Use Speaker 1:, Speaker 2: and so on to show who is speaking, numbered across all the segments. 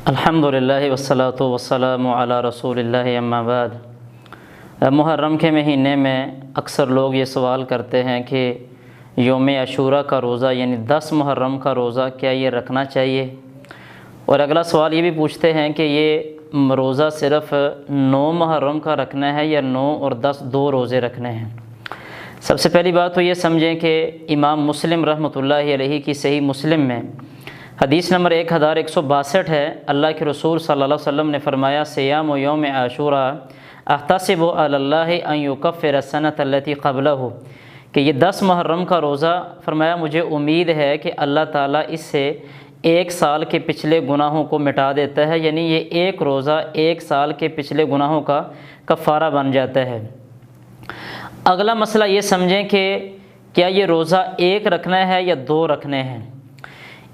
Speaker 1: الحمدللہ والصلاۃ والسلام علی رسول اللہ اما بعد۔ محرم کے مہینے میں اکثر لوگ یہ سوال کرتے ہیں کہ یوم عاشوراء کا روزہ یعنی 10 محرم کا روزہ کیا یہ رکھنا چاہیے، اور اگلا سوال یہ بھی پوچھتے ہیں کہ یہ روزہ صرف 9 محرم کا رکھنا ہے یا 9 اور 10 دو روزے رکھنے ہیں۔ سب سے پہلی بات تو یہ سمجھیں کہ امام مسلم رحمۃ اللہ علیہ کی صحیح مسلم میں حدیث نمبر 1162 ہے، اللہ کے رسول صلی اللہ علیہ وسلم نے فرمایا صیام یوم عاشوراء احتسب علی اللہ ان یکفر السنۃ التی قبلہ، کہ یہ 10 محرم کا روزہ فرمایا مجھے امید ہے کہ اللہ تعالیٰ اس سے 1 سال کے پچھلے گناہوں کو مٹا دیتا ہے، یعنی یہ ایک روزہ 1 سال کے پچھلے گناہوں کا کفارہ بن جاتا ہے۔ اگلا مسئلہ یہ سمجھیں کہ کیا یہ روزہ 1 رکھنا ہے یا 2 رکھنے ہیں۔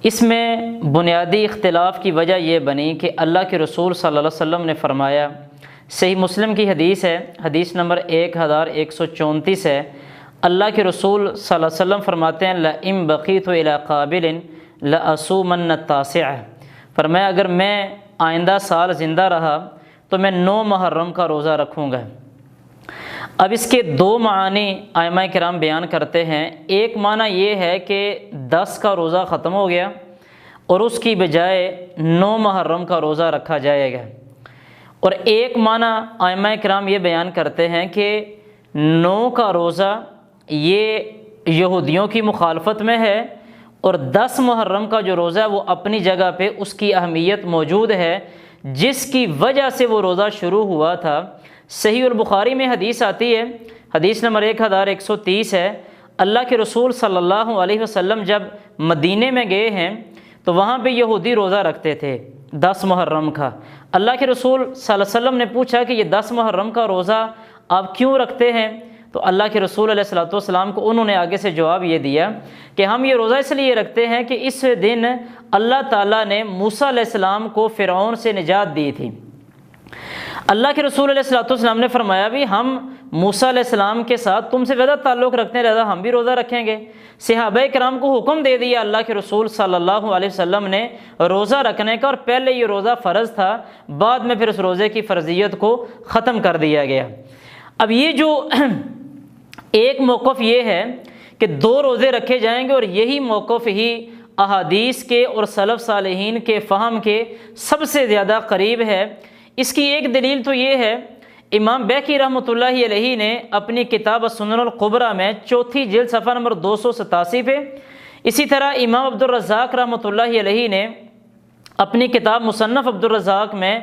Speaker 1: اس میں بنیادی اختلاف کی وجہ یہ بنی کہ اللہ کے رسول صلی اللہ علیہ وسلم نے فرمایا، صحیح مسلم کی حدیث ہے، حدیث نمبر 1134 ہے، اللہ کے رسول صلی اللہ علیہ وسلم فرماتے ہیں لئن بقیت الی قابل لأصومن التاسع، فرمایا اگر میں آئندہ سال زندہ رہا تو میں 9 محرم کا روزہ رکھوں گا۔ اب اس کے 2 معنی ائمہ کرام بیان کرتے ہیں۔ ایک معنی یہ ہے کہ 10 کا روزہ ختم ہو گیا اور اس کی بجائے 9 محرم کا روزہ رکھا جائے گا، اور ایک معنی ائمہ کرام یہ بیان کرتے ہیں کہ 9 کا روزہ یہ یہودیوں کی مخالفت میں ہے، اور 10 محرم کا جو روزہ ہے وہ اپنی جگہ پہ اس کی اہمیت موجود ہے جس کی وجہ سے وہ روزہ شروع ہوا تھا۔ صحیح البخاری میں حدیث آتی ہے، حدیث نمبر 1130 ہے، اللہ کے رسول صلی اللہ علیہ وسلم جب مدینے میں گئے ہیں تو وہاں پہ یہودی روزہ رکھتے تھے 10 محرم کا۔ اللہ کے رسول صلی اللہ علیہ وسلم نے پوچھا کہ یہ 10 محرم کا روزہ آپ کیوں رکھتے ہیں؟ تو اللہ کے رسول علیہ الصلوۃ والسلام کو انہوں نے آگے سے جواب یہ دیا کہ ہم یہ روزہ اس لیے رکھتے ہیں کہ اس دن اللہ تعالیٰ نے موسیٰ علیہ السلام کو فرعون سے نجات دی تھی۔ اللہ کے رسول علیہ الصلوۃ والسلام نے فرمایا بھی ہم موسیٰ علیہ السلام کے ساتھ تم سے زیادہ تعلق رکھتے ہیں، لہذا ہم بھی روزہ رکھیں گے۔ صحابہ کرام کو حکم دے دیا اللہ کے رسول صلی اللہ علیہ وسلم نے روزہ رکھنے کا، اور پہلے یہ روزہ فرض تھا، بعد میں پھر اس روزے کی فرضیت کو ختم کر دیا گیا۔ اب یہ جو ایک موقف یہ ہے کہ 2 روزے رکھے جائیں گے، اور یہی موقف ہی احادیث کے اور سلف صالحین کے فہم کے سب سے زیادہ قریب ہے۔ اس کی ایک دلیل تو یہ ہے، امام بیہقی رحمۃ اللہ علیہ نے اپنی کتاب السنن الکبریٰ میں 4 جلد صفحہ نمبر 287 پہ، اسی طرح امام عبد الرزاق رحمۃ اللہ علیہ نے اپنی کتاب مصنف عبد الرزاق میں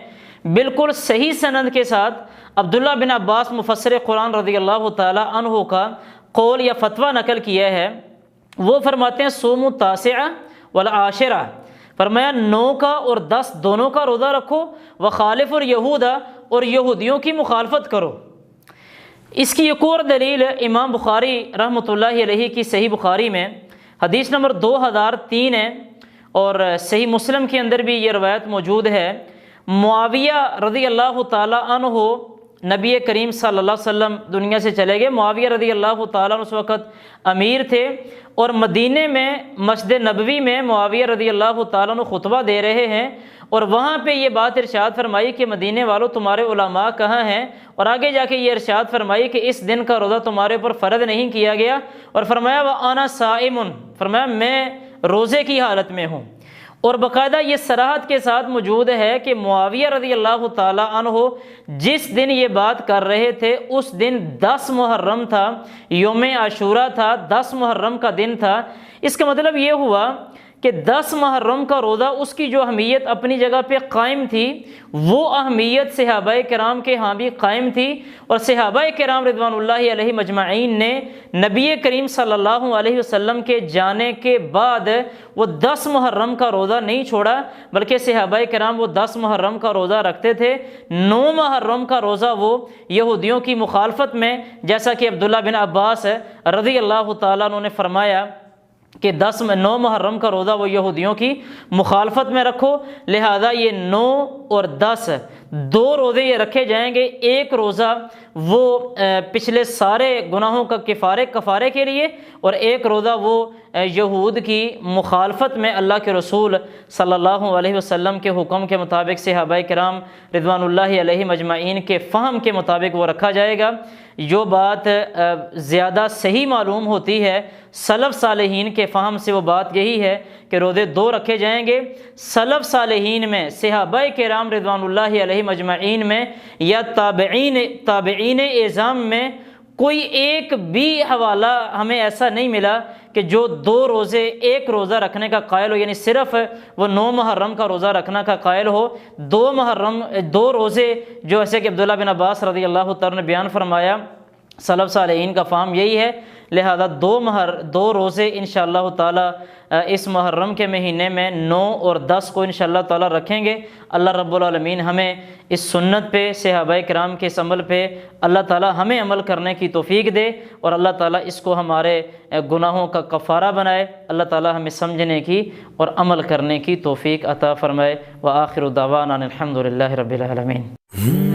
Speaker 1: بالکل صحیح سند کے ساتھ عبداللہ بن عباس مفسر قرآن رضی اللہ تعالی عنہ کا قول یا فتویٰ نقل کیا ہے۔ وہ فرماتے ہیں صوموا التاسع والعاشرہ، فرمایا 9 کا اور 10 دونوں کا روزہ رکھو، وخالف اليہود، اور یہودیوں کی مخالفت کرو۔ اس کی ایک اور دلیل امام بخاری رحمۃ اللہ علیہ کی صحیح بخاری میں حدیث نمبر 2003 ہے، اور صحیح مسلم کے اندر بھی یہ روایت موجود ہے۔ معاویہ رضی اللہ تعالی عنہ، نبی کریم صلی اللہ علیہ وسلم دنیا سے چلے گئے، معاویہ رضی اللہ تعالیٰ عنہ اس وقت امیر تھے، اور مدینے میں مسجد نبوی میں معاویہ رضی اللہ تعالیٰ عنہ خطبہ دے رہے ہیں، اور وہاں پہ یہ بات ارشاد فرمائی کہ مدینے والوں تمہارے علماء کہاں ہیں، اور آگے جا کے یہ ارشاد فرمائی کہ اس دن کا روزہ تمہارے اوپر فرض نہیں کیا گیا، اور فرمایا وَأَنَا صَائِمٌ، فرمایا میں روزے کی حالت میں ہوں۔ اور باقاعدہ یہ صراحت کے ساتھ موجود ہے کہ معاویہ رضی اللہ تعالیٰ عنہ جس دن یہ بات کر رہے تھے اس دن 10 محرم تھا، یوم عاشوراء تھا، 10 محرم کا دن تھا۔ اس کا مطلب یہ ہوا کہ 10 محرم کا روزہ اس کی جو اہمیت اپنی جگہ پہ قائم تھی، وہ اہمیت صحابہ کرام کے ہاں بھی قائم تھی، اور صحابہ کرام رضوان اللہ علیہ مجمعین نے نبی کریم صلی اللہ علیہ وسلم کے جانے کے بعد وہ 10 محرم کا روزہ نہیں چھوڑا، بلکہ صحابہ کرام وہ 10 محرم کا روزہ رکھتے تھے۔ 9 محرم کا روزہ وہ یہودیوں کی مخالفت میں، جیسا کہ عبداللہ بن عباس رضی اللہ تعالیٰ عنہ نے فرمایا کہ 9 محرم کا روزہ وہ یہودیوں کی مخالفت میں رکھو، لہذا یہ 9 اور 10 2 روزے یہ رکھے جائیں گے، ایک روزہ وہ پچھلے سارے گناہوں کا کفارے کے لیے، اور ایک روزہ وہ یہود کی مخالفت میں اللہ کے رسول صلی اللہ علیہ وسلم کے حکم کے مطابق صحابہ کرام رضوان اللہ علیہم اجمعین کے فہم کے مطابق وہ رکھا جائے گا۔ جو بات زیادہ صحیح معلوم ہوتی ہے سلف صالحین کے فہم سے، وہ بات یہی ہے کہ روزے 2 رکھے جائیں گے۔ سلف صالحین میں صحابہ کرام رضوان اللہ علیہم اجمعین میں یا تابعین اعظام میں کوئی ایک بھی حوالہ ہمیں ایسا نہیں ملا کہ جو 2 روزے ایک روزہ رکھنے کا قائل ہو، یعنی صرف وہ 9 محرم کا روزہ رکھنا کا قائل ہو۔ 2 روزے جو ایسے کہ عبداللہ بن عباس رضی اللہ تعالیٰ نے بیان فرمایا، سلف صالحین کا فہم یہی ہے، لہذا 2 روزے انشاءاللہ تعالی اس محرم کے مہینے میں 9 اور 10 کو انشاءاللہ تعالی رکھیں گے۔ اللہ رب العالمین ہمیں اس سنت پہ، صحابہ کرام کے اس عمل پہ اللہ تعالی ہمیں عمل کرنے کی توفیق دے، اور اللہ تعالی اس کو ہمارے گناہوں کا کفارہ بنائے۔ اللہ تعالی ہمیں سمجھنے کی اور عمل کرنے کی توفیق عطا فرمائے۔ وآخر دعوانا الحمد للہ رب العالمین۔